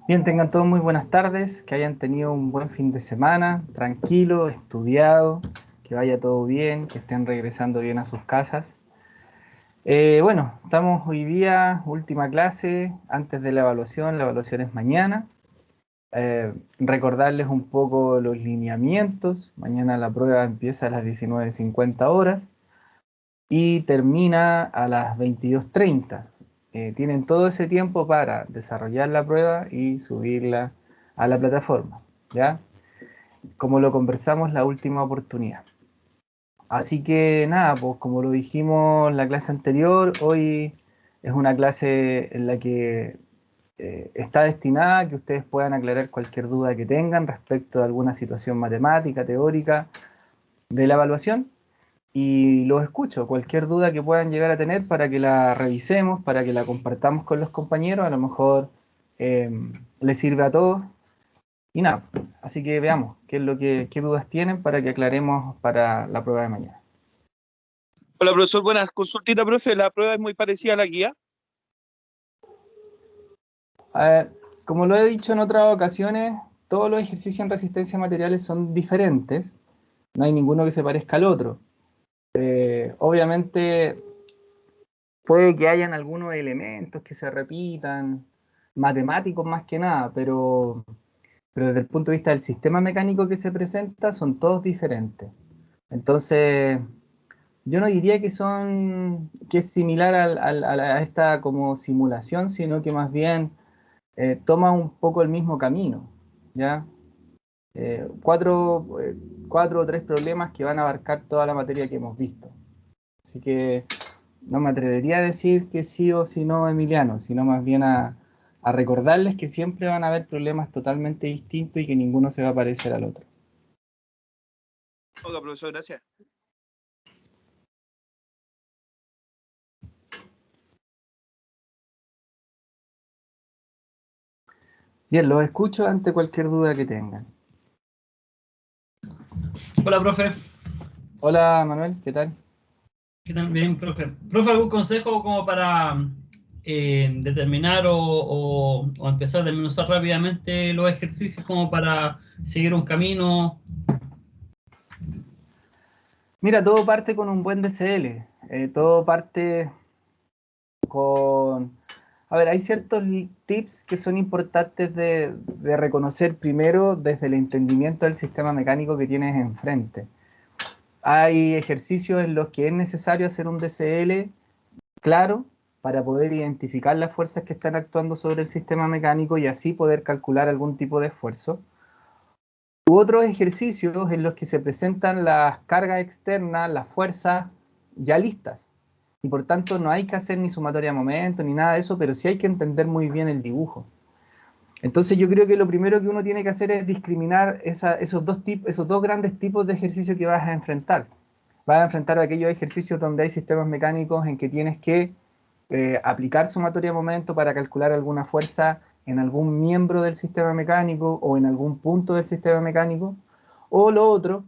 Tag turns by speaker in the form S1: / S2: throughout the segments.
S1: Bien, tengan todos muy buenas tardes, que hayan tenido un buen fin de semana, tranquilo, estudiado, que vaya todo bien, que estén regresando bien a sus casas. Bueno, estamos hoy día, última clase, antes de la evaluación es mañana. Recordarles un poco los lineamientos, mañana la prueba empieza a las 19:50 horas y termina a las 22:30. Tienen todo ese tiempo para desarrollar la prueba y subirla a la plataforma, ¿ya? Como lo conversamos la última oportunidad. Así que nada, pues como lo dijimos en la clase anterior, hoy es una clase en la que está destinada a que ustedes puedan aclarar cualquier duda que tengan respecto de alguna situación matemática, teórica, de la evaluación y los escucho. Cualquier duda que puedan llegar a tener para que la revisemos, para que la compartamos con los compañeros, a lo mejor eh, les sirve a todos. Y nada, así que veamos qué dudas tienen para que aclaremos para la prueba de mañana.
S2: Hola, profesor, buenas. Consultita, profe, la prueba es muy parecida a la guía.
S1: Como lo he dicho en otras ocasiones, todos los ejercicios en resistencia a materiales son diferentes, no hay ninguno que se parezca al otro. Obviamente puede que hayan algunos elementos que se repitan, matemáticos más que nada, pero desde el punto de vista del sistema mecánico que se presenta, son todos diferentes. Entonces, yo no diría que es similar a esta como simulación, sino que más bien toma un poco el mismo camino, ¿ya? Cuatro o tres problemas que van a abarcar toda la materia que hemos visto. Así que no me atrevería a decir que sí o si no, Emiliano, sino más bien a recordarles que siempre van a haber problemas totalmente distintos y que ninguno se va a parecer al otro.
S2: Hola, profesor, gracias.
S1: Bien, los escucho ante cualquier duda que tengan.
S3: Hola, profe.
S1: Hola, Manuel, ¿qué tal?
S3: ¿Qué tal? Bien, profe. Profe, ¿algún consejo como para determinar o empezar a desmenuzar rápidamente los ejercicios como para seguir un camino?
S1: Mira, todo parte con un buen DCL. Todo parte con... A ver, hay ciertos tips que son importantes de reconocer primero desde el entendimiento del sistema mecánico que tienes enfrente. Hay ejercicios en los que es necesario hacer un DCL claro para poder identificar las fuerzas que están actuando sobre el sistema mecánico y así poder calcular algún tipo de esfuerzo. U otros ejercicios en los que se presentan las cargas externas, las fuerzas ya listas. Y por tanto no hay que hacer ni sumatoria de momento ni nada de eso, pero sí hay que entender muy bien el dibujo. Entonces yo creo que lo primero que uno tiene que hacer es discriminar esos dos grandes tipos de ejercicios que vas a enfrentar. Vas a enfrentar aquellos ejercicios donde hay sistemas mecánicos en que tienes que aplicar sumatoria de momento para calcular alguna fuerza en algún miembro del sistema mecánico o en algún punto del sistema mecánico. O lo otro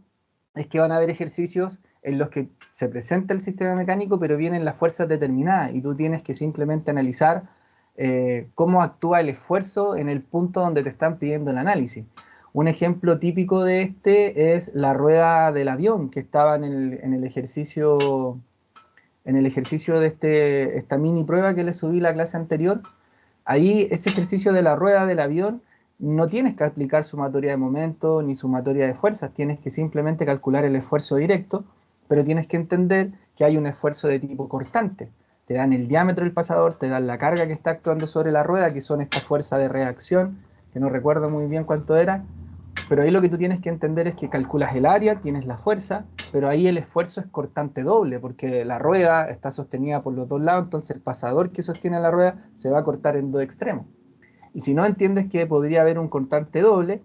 S1: es que van a haber ejercicios en los que se presenta el sistema mecánico, pero vienen las fuerzas determinadas y tú tienes que simplemente analizar cómo actúa el esfuerzo en el punto donde te están pidiendo el análisis. Un ejemplo típico de este es la rueda del avión que estaba en el ejercicio de esta mini prueba que le subí la clase anterior. Ahí ese ejercicio de la rueda del avión no tienes que aplicar sumatoria de momento ni sumatoria de fuerzas, tienes que simplemente calcular el esfuerzo directo, pero tienes que entender que hay un esfuerzo de tipo cortante. Te dan el diámetro del pasador, te dan la carga que está actuando sobre la rueda, que son estas fuerzas de reacción, que no recuerdo muy bien cuánto era, pero ahí lo que tú tienes que entender es que calculas el área, tienes la fuerza, pero ahí el esfuerzo es cortante doble, porque la rueda está sostenida por los dos lados, entonces el pasador que sostiene la rueda se va a cortar en dos extremos. Y si no entiendes que podría haber un cortante doble,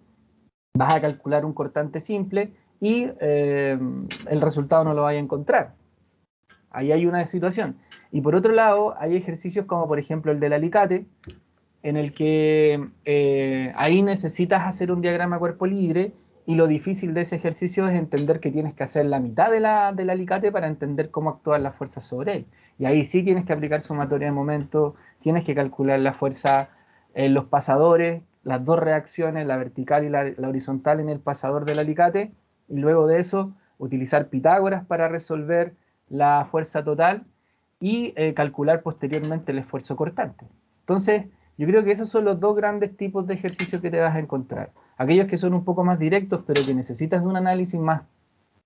S1: vas a calcular un cortante simple y el resultado no lo vas a encontrar. Ahí hay una situación. Y por otro lado, hay ejercicios como por ejemplo el del alicate, en el que ahí necesitas hacer un diagrama cuerpo libre y lo difícil de ese ejercicio es entender que tienes que hacer la mitad del alicate para entender cómo actúan las fuerzas sobre él. Y ahí sí tienes que aplicar sumatoria de momento, tienes que calcular la fuerza en los pasadores, las dos reacciones, la vertical y la horizontal en el pasador del alicate, y luego de eso utilizar Pitágoras para resolver la fuerza total y calcular posteriormente el esfuerzo cortante. Entonces, yo creo que esos son los dos grandes tipos de ejercicios que te vas a encontrar. Aquellos que son un poco más directos, pero que necesitas de un análisis más,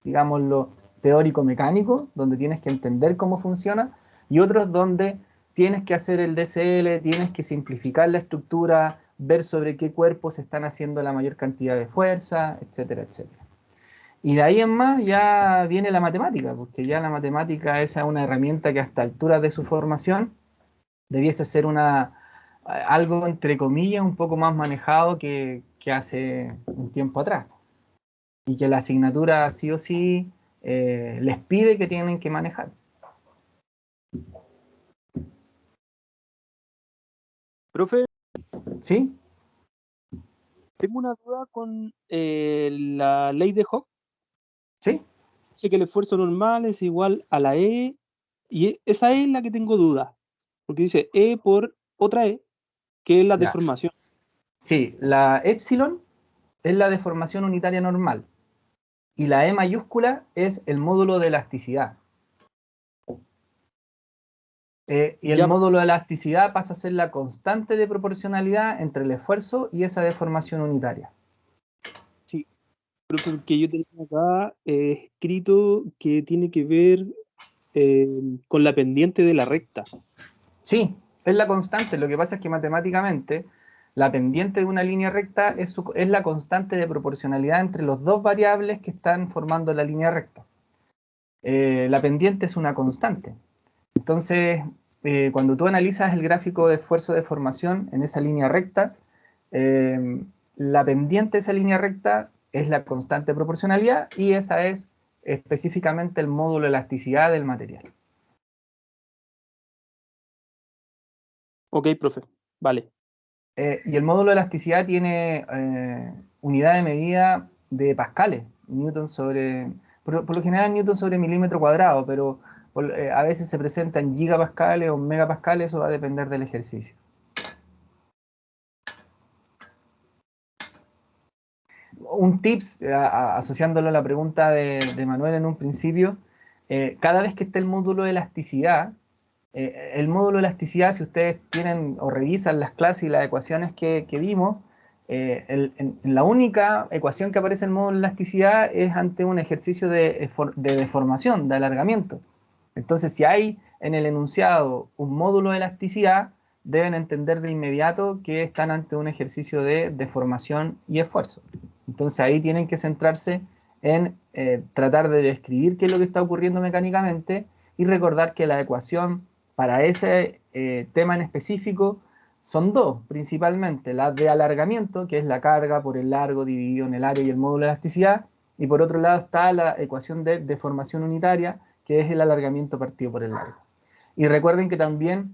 S1: digámoslo, teórico-mecánico, donde tienes que entender cómo funciona, y otros donde tienes que hacer el DCL, tienes que simplificar la estructura, ver sobre qué cuerpos están haciendo la mayor cantidad de fuerza, etcétera, etcétera. Y de ahí en más ya viene la matemática, porque ya la matemática es una herramienta que hasta alturas de su formación debiese ser algo, entre comillas, un poco más manejado que hace un tiempo atrás. Y que la asignatura sí o sí les pide que tienen que manejar.
S2: Profe,
S1: ¿Sí?
S2: tengo una duda con la ley de Hooke.
S1: ¿Sí?
S2: Dice que el esfuerzo normal es igual a la E, y esa E es la que tengo duda, porque dice E por otra E, que es la
S1: Ya.
S2: deformación.
S1: Sí, la epsilon es la deformación unitaria normal y la E mayúscula es el módulo de elasticidad. Y el
S2: Ya,
S1: módulo de elasticidad pasa a ser la constante de proporcionalidad entre el esfuerzo y esa deformación unitaria.
S2: sí, profe, porque yo tengo acá escrito que tiene que ver con la pendiente de la recta.
S1: Sí, es la constante. Lo que pasa es que matemáticamente la pendiente de una línea recta es la constante de proporcionalidad entre los dos variables que están formando la línea recta. La pendiente es una constante. Entonces, cuando tú analizas el gráfico de esfuerzo de formación en esa línea recta, la pendiente de esa línea recta es la constante de proporcionalidad y esa es específicamente el módulo de elasticidad del material.
S2: Ok, profe, vale.
S1: Y el módulo de elasticidad tiene unidad de medida de pascales, newton sobre, por lo general newton sobre milímetro cuadrado, pero a veces se presenta en gigapascales o megapascales, eso va a depender del ejercicio. Un tips, asociándolo a la pregunta de Manuel en un principio, cada vez que esté el módulo de elasticidad, si ustedes tienen o revisan las clases y las ecuaciones que vimos, en la única ecuación que aparece en el módulo de elasticidad es ante un ejercicio de deformación, de alargamiento. Entonces, si hay en el enunciado un módulo de elasticidad, deben entender de inmediato que están ante un ejercicio de deformación y esfuerzo. Entonces, ahí tienen que centrarse en tratar de describir qué es lo que está ocurriendo mecánicamente y recordar que la ecuación para ese tema en específico son dos, principalmente, la de alargamiento, que es la carga por el largo dividido en el área y el módulo de elasticidad, y por otro lado está la ecuación de deformación unitaria, que es el alargamiento partido por el largo. Y recuerden que también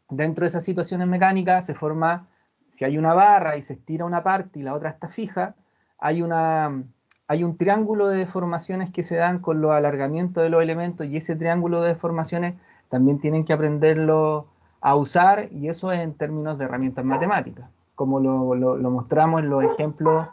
S1: dentro de esas situaciones mecánicas se forma, si hay una barra y se estira una parte y la otra está fija, hay un triángulo de deformaciones que se dan con los alargamientos de los elementos, y ese triángulo de deformaciones también tienen que aprenderlo a usar, y eso es en términos de herramientas matemáticas, como lo mostramos en los ejemplos.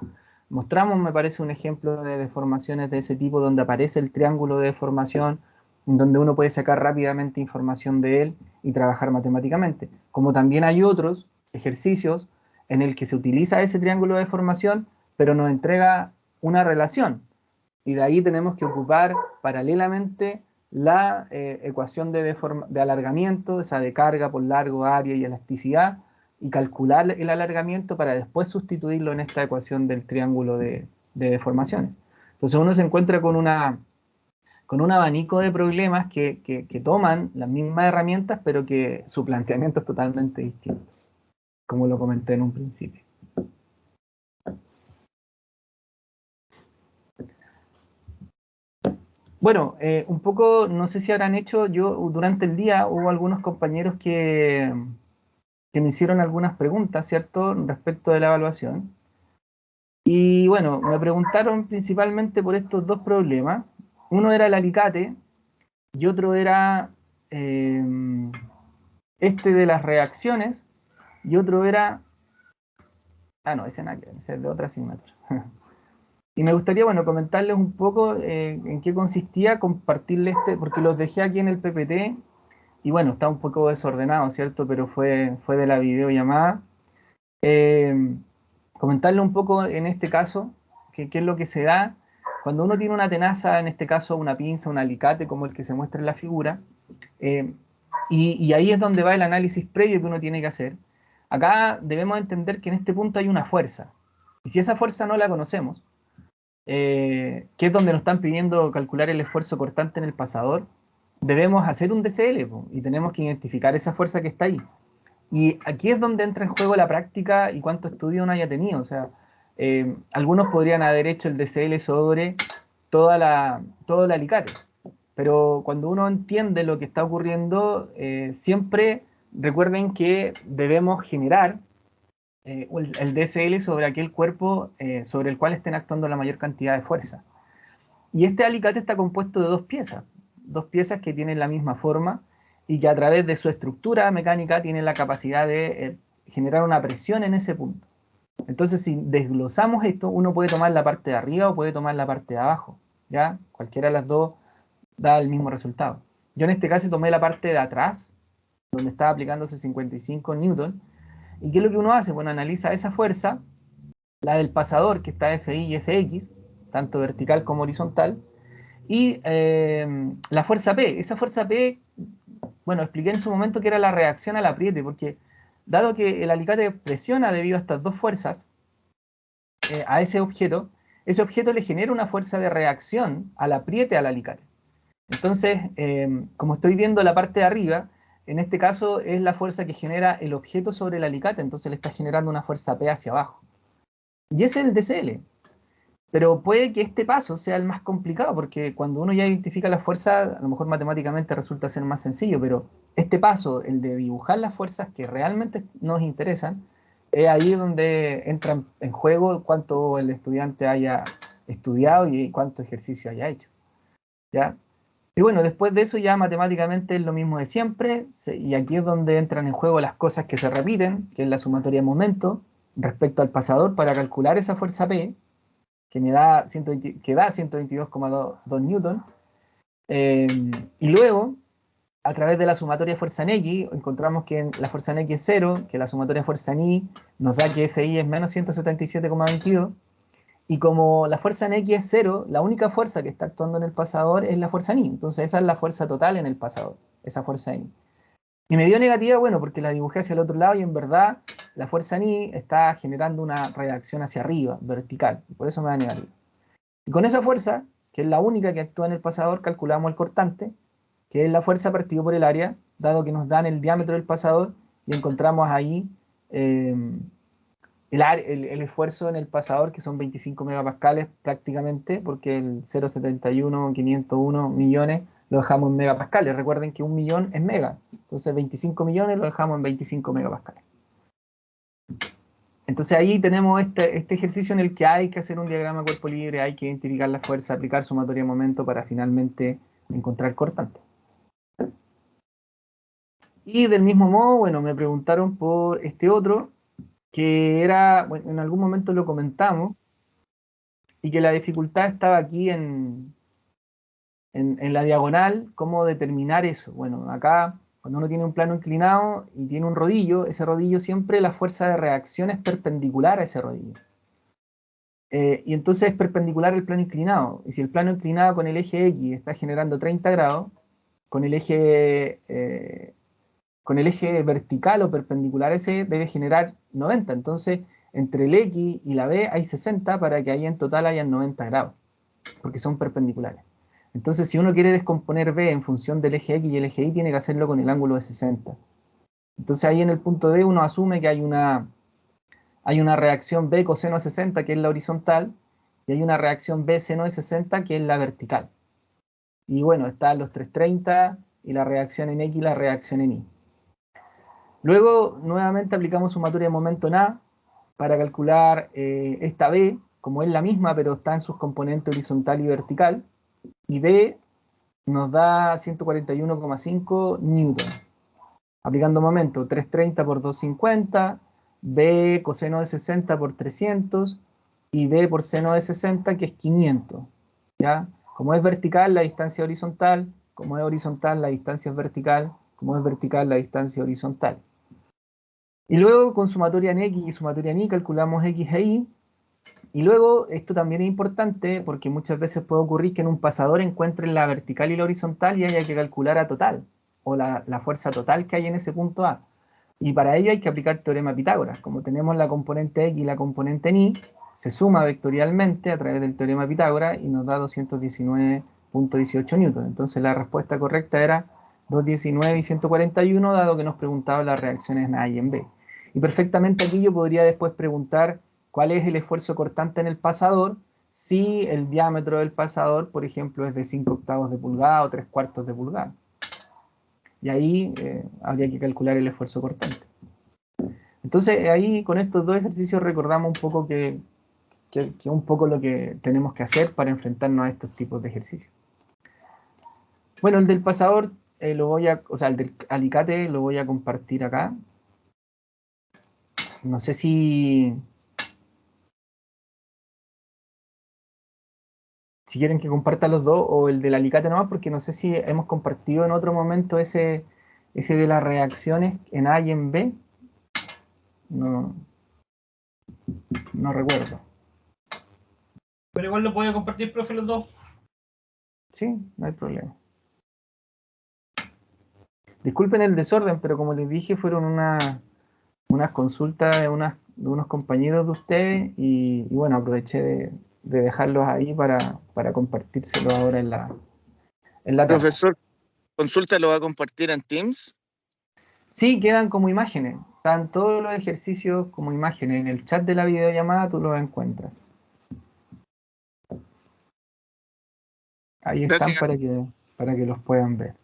S1: Mostramos, me parece, un ejemplo de deformaciones de ese tipo donde aparece el triángulo de deformación, donde uno puede sacar rápidamente información de él y trabajar matemáticamente. Como también hay otros ejercicios en el que se utiliza ese triángulo de deformación, pero nos entrega una relación. Y de ahí tenemos que ocupar paralelamente la ecuación de alargamiento, esa de carga por largo, área y elasticidad, y calcular el alargamiento para después sustituirlo en esta ecuación del triángulo de deformaciones. Entonces uno se encuentra con un abanico de problemas que toman las mismas herramientas, pero que su planteamiento es totalmente distinto, como lo comenté en un principio. Bueno, un poco, no sé si habrán hecho, yo durante el día hubo algunos compañeros que me hicieron algunas preguntas, ¿cierto?, respecto de la evaluación. Y bueno, me preguntaron principalmente por estos dos problemas. Uno era el alicate y otro era este de las reacciones, y otro era Ah, no, ese nada que ver, ese es de otra asignatura. Y me gustaría, bueno, comentarles un poco en qué consistía, compartirles porque los dejé aquí en el PPT, y bueno, está un poco desordenado, ¿cierto? Pero fue de la videollamada. Eh, Comentarle un poco en este caso, qué es lo que se da cuando uno tiene una tenaza, en este caso una pinza, un alicate, como el que se muestra en la figura, y ahí es donde va el análisis previo que uno tiene que hacer. Acá debemos entender que en este punto hay una fuerza, y si esa fuerza no la conocemos, que es donde nos están pidiendo calcular el esfuerzo cortante en el pasador, debemos hacer un DCL y tenemos que identificar esa fuerza que está ahí. Y aquí es donde entra en juego la práctica y cuánto estudio uno haya tenido. O sea, algunos podrían haber hecho el DCL sobre todo el alicate, pero cuando uno entiende lo que está ocurriendo, siempre recuerden que debemos generar el DSL sobre aquel cuerpo sobre el cual estén actuando la mayor cantidad de fuerza. Y este alicate está compuesto de dos piezas que tienen la misma forma y que a través de su estructura mecánica tienen la capacidad de generar una presión en ese punto. Entonces, si desglosamos esto, uno puede tomar la parte de arriba o puede tomar la parte de abajo, ¿ya? Cualquiera de las dos da el mismo resultado. Yo en este caso tomé la parte de atrás, donde estaba aplicándose 55 newton, ¿y qué es lo que uno hace? Bueno, analiza esa fuerza, la del pasador, que está FI y FX, tanto vertical como horizontal, y la fuerza P. Esa fuerza P, bueno, expliqué en su momento que era la reacción al apriete, porque dado que el alicate presiona debido a estas dos fuerzas a ese objeto le genera una fuerza de reacción al apriete al alicate. Entonces, como estoy viendo la parte de arriba, en este caso es la fuerza que genera el objeto sobre el alicate, entonces le está generando una fuerza P hacia abajo. Y ese es el DCL. Pero puede que este paso sea el más complicado, porque cuando uno ya identifica las fuerzas, a lo mejor matemáticamente resulta ser más sencillo, pero este paso, el de dibujar las fuerzas que realmente nos interesan, es ahí donde entra en juego cuánto el estudiante haya estudiado y cuánto ejercicio haya hecho, ¿ya? Y bueno, después de eso ya matemáticamente es lo mismo de siempre, y aquí es donde entran en juego las cosas que se repiten, que es la sumatoria de momento respecto al pasador para calcular esa fuerza P, que da 122,2 newton. Y luego, a través de la sumatoria de fuerza en X, encontramos que la fuerza en X es 0, que la sumatoria de fuerza en Y nos da que FI es menos 177,22, y como la fuerza en X es 0, la única fuerza que está actuando en el pasador es la fuerza en Y, entonces esa es la fuerza total en el pasador, esa fuerza en Y. Y me dio negativa, bueno, porque la dibujé hacia el otro lado y en verdad la fuerza en I está generando una reacción hacia arriba, vertical, y por eso me da negativa. Y con esa fuerza, que es la única que actúa en el pasador, calculamos el cortante, que es la fuerza partido por el área, dado que nos dan el diámetro del pasador, y encontramos ahí el esfuerzo en el pasador, que son 25 megapascales prácticamente, porque el 0,71501 millones lo dejamos en megapascales. Recuerden que 1.000.000 es mega, entonces 25 millones lo dejamos en 25 megapascales. Entonces ahí tenemos este ejercicio en el que hay que hacer un diagrama cuerpo libre, hay que identificar la fuerza, aplicar sumatoria de momento para finalmente encontrar cortante. Y del mismo modo, bueno, me preguntaron por este otro, que era, bueno, en algún momento lo comentamos, y que la dificultad estaba aquí en la diagonal, cómo determinar eso. Bueno, acá, cuando uno tiene un plano inclinado y tiene un rodillo, ese rodillo siempre la fuerza de reacción es perpendicular a ese rodillo. Y entonces es perpendicular al plano inclinado. Y si el plano inclinado con el eje X está generando 30 grados, con el eje vertical o perpendicular ese debe generar 90. Entonces, entre el X y la B hay 60 para que ahí en total hayan 90 grados, porque son perpendiculares. Entonces, si uno quiere descomponer B en función del eje X y el eje Y, tiene que hacerlo con el ángulo de 60. Entonces, ahí en el punto D uno asume que hay una reacción B coseno de 60, que es la horizontal, y hay una reacción B seno de 60, que es la vertical. Y bueno, están los 330 y la reacción en X y la reacción en Y. Luego, nuevamente aplicamos sumatoria de momento en A para calcular esta B, como es la misma, pero está en sus componentes horizontal y vertical. Y B nos da 141,5 newton. Aplicando momento, 330 por 250, B coseno de 60 por 300 y B por seno de 60, que es 500, ¿ya? Como es vertical, la distancia es horizontal, como es horizontal, la distancia es vertical, como es vertical, la distancia es horizontal. Y luego con sumatoria en X y sumatoria en Y calculamos X e Y. Y luego, esto también es importante porque muchas veces puede ocurrir que en un pasador encuentren la vertical y la horizontal y haya que calcular a total, o la fuerza total que hay en ese punto A. Y para ello hay que aplicar teorema de Pitágoras. Como tenemos la componente X y la componente en Y, se suma vectorialmente a través del teorema de Pitágoras y nos da 219.18 newton. Entonces la respuesta correcta era 219 y 141, dado que nos preguntaba las reacciones en A y en B. Y perfectamente aquí yo podría después preguntar cuál es el esfuerzo cortante en el pasador si el diámetro del pasador, por ejemplo, es de 5/8 de pulgada o 3/4 de pulgada. Y ahí habría que calcular el esfuerzo cortante. Entonces ahí con estos dos ejercicios recordamos un poco que un poco lo que tenemos que hacer para enfrentarnos a estos tipos de ejercicios. Bueno, el del pasador, o sea, el del alicate lo voy a compartir acá. No sé si quieren que comparta los dos o el del alicate nomás, porque no sé si hemos compartido en otro momento ese de las reacciones en A y en B. No recuerdo.
S3: Pero igual lo voy a compartir, profe, los dos.
S1: Sí, no hay problema. Disculpen el desorden, pero como les dije, fueron unas consultas de unos compañeros de ustedes y bueno, aproveché de dejarlos ahí para compartírselos ahora en la tarde.
S4: Profesor, ¿consulta lo va a compartir en Teams?
S1: Sí, quedan como imágenes. Están todos los ejercicios como imágenes. En el chat de la videollamada tú los encuentras. Ahí están.
S4: Gracias.
S1: para que los puedan ver.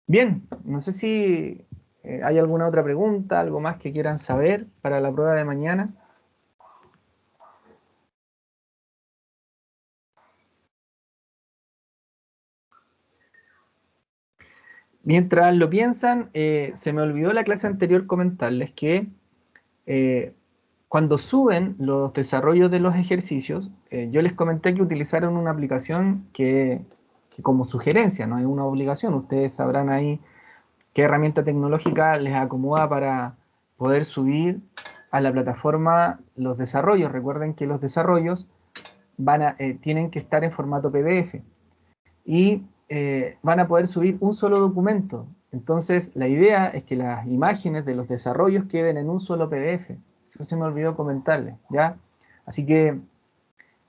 S1: Bien, no sé si hay alguna otra pregunta, algo más que quieran saber para la prueba de mañana. Mientras lo piensan, se me olvidó la clase anterior comentarles que cuando suben los desarrollos de los ejercicios, yo les comenté que utilizaron una aplicación que como sugerencia, no es una obligación. Ustedes sabrán ahí qué herramienta tecnológica les acomoda para poder subir a la plataforma los desarrollos. Recuerden que los desarrollos tienen que estar en formato PDF y van a poder subir un solo documento. Entonces, la idea es que las imágenes de los desarrollos queden en un solo PDF. Eso se me olvidó comentarles, ¿ya? Así que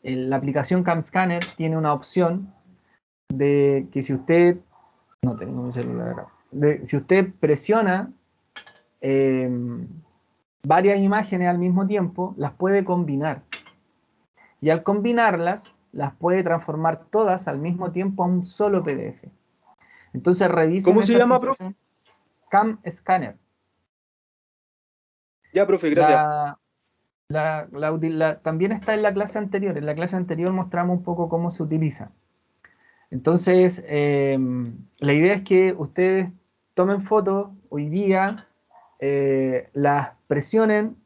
S1: la aplicación CamScanner tiene una opción de que si usted... No tengo mi celular acá. Si usted presiona varias imágenes al mismo tiempo, las puede combinar. Y al combinarlas, las puede transformar todas al mismo tiempo a un solo PDF. Entonces revisen.
S2: ¿Cómo se llama, profe?
S1: CamScanner.
S2: Ya, profe, gracias.
S1: También está en la clase anterior. En la clase anterior mostramos un poco cómo se utiliza. Entonces, la idea es que ustedes tomen fotos hoy día, las presionen,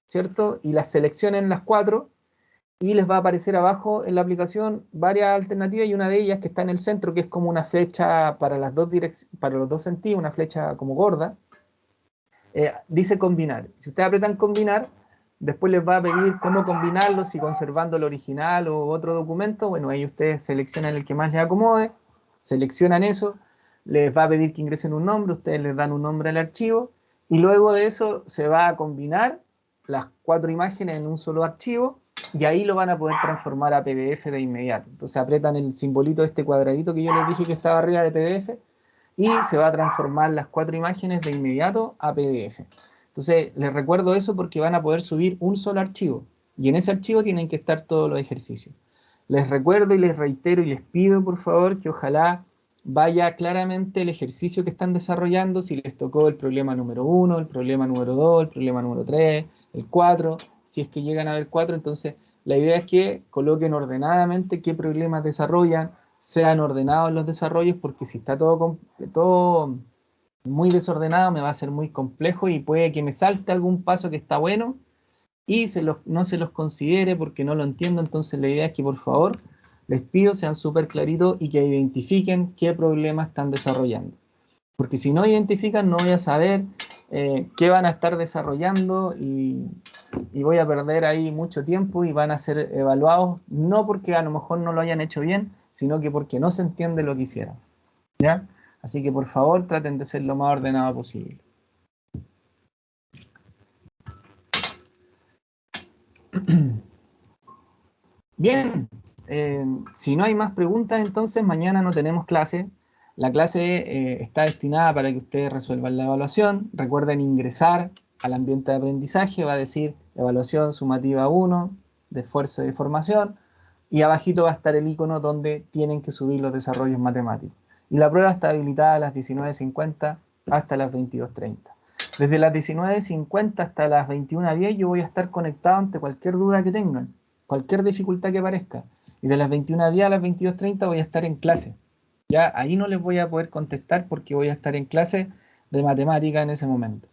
S1: ¿cierto? Y las seleccionen las 4 y les va a aparecer abajo en la aplicación varias alternativas y una de ellas que está en el centro, que es como una flecha para los dos sentidos, una flecha como gorda, dice combinar. Si ustedes apretan combinar, después les va a pedir cómo combinarlo, si conservando el original o otro documento. Bueno, ahí ustedes seleccionan el que más les acomode, seleccionan eso, les va a pedir que ingresen un nombre, ustedes les dan un nombre al archivo, y luego de eso se va a combinar las 4 imágenes en un solo archivo, y ahí lo van a poder transformar a PDF de inmediato. Entonces apretan el simbolito de este cuadradito que yo les dije que estaba arriba de PDF, y se va a transformar las 4 imágenes de inmediato a PDF. Entonces, les recuerdo eso porque van a poder subir un solo archivo, y en ese archivo tienen que estar todos los ejercicios. Les recuerdo y les reitero y les pido, por favor, que ojalá vaya claramente el ejercicio que están desarrollando, si les tocó el problema número 1, el problema número 2, el problema número 3, el 4, si es que llegan a ver 4, entonces la idea es que coloquen ordenadamente qué problemas desarrollan, sean ordenados los desarrollos, porque si está todo muy desordenado, me va a ser muy complejo y puede que me salte algún paso que está bueno y no se los considere porque no lo entiendo. Entonces la idea es que por favor les pido sean súper claritos y que identifiquen qué problema están desarrollando. Porque si no identifican no voy a saber qué van a estar desarrollando y voy a perder ahí mucho tiempo y van a ser evaluados no porque a lo mejor no lo hayan hecho bien, sino que porque no se entiende lo que hicieron. ¿Ya? Así que por favor traten de ser lo más ordenado posible. Bien, si no hay más preguntas, entonces mañana no tenemos clase. La clase está destinada para que ustedes resuelvan la evaluación. Recuerden ingresar al ambiente de aprendizaje, va a decir evaluación sumativa 1 de esfuerzo y de formación, y abajito va a estar el icono donde tienen que subir los desarrollos matemáticos. Y la prueba está habilitada a las 19:50 hasta las 22:30. Desde las 19:50 hasta las 21:10 yo voy a estar conectado ante cualquier duda que tengan, cualquier dificultad que aparezca. Y de las 21:10 a las 22:30 voy a estar en clase. Ya ahí no les voy a poder contestar porque voy a estar en clase de matemática en ese momento.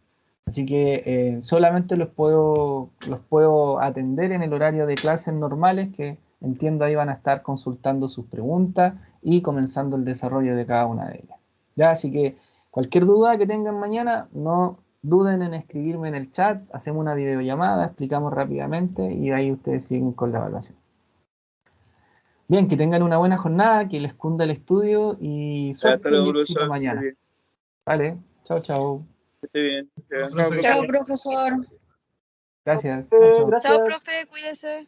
S1: Así que solamente los puedo atender en el horario de clases normales, que entiendo ahí van a estar consultando sus preguntas y comenzando el desarrollo de cada una de ellas. Ya, así que cualquier duda que tengan mañana, no duden en escribirme en el chat, hacemos una videollamada, explicamos rápidamente y ahí ustedes siguen con la evaluación. Bien, que tengan una buena jornada, que les cunda el estudio y suerte y éxito mañana. Vale, chao, chao.
S2: Que esté bien.
S4: Chao,
S5: Chao, profesor.
S1: Gracias. Chao, chao.
S2: Gracias.
S5: Chao, profe, cuídese.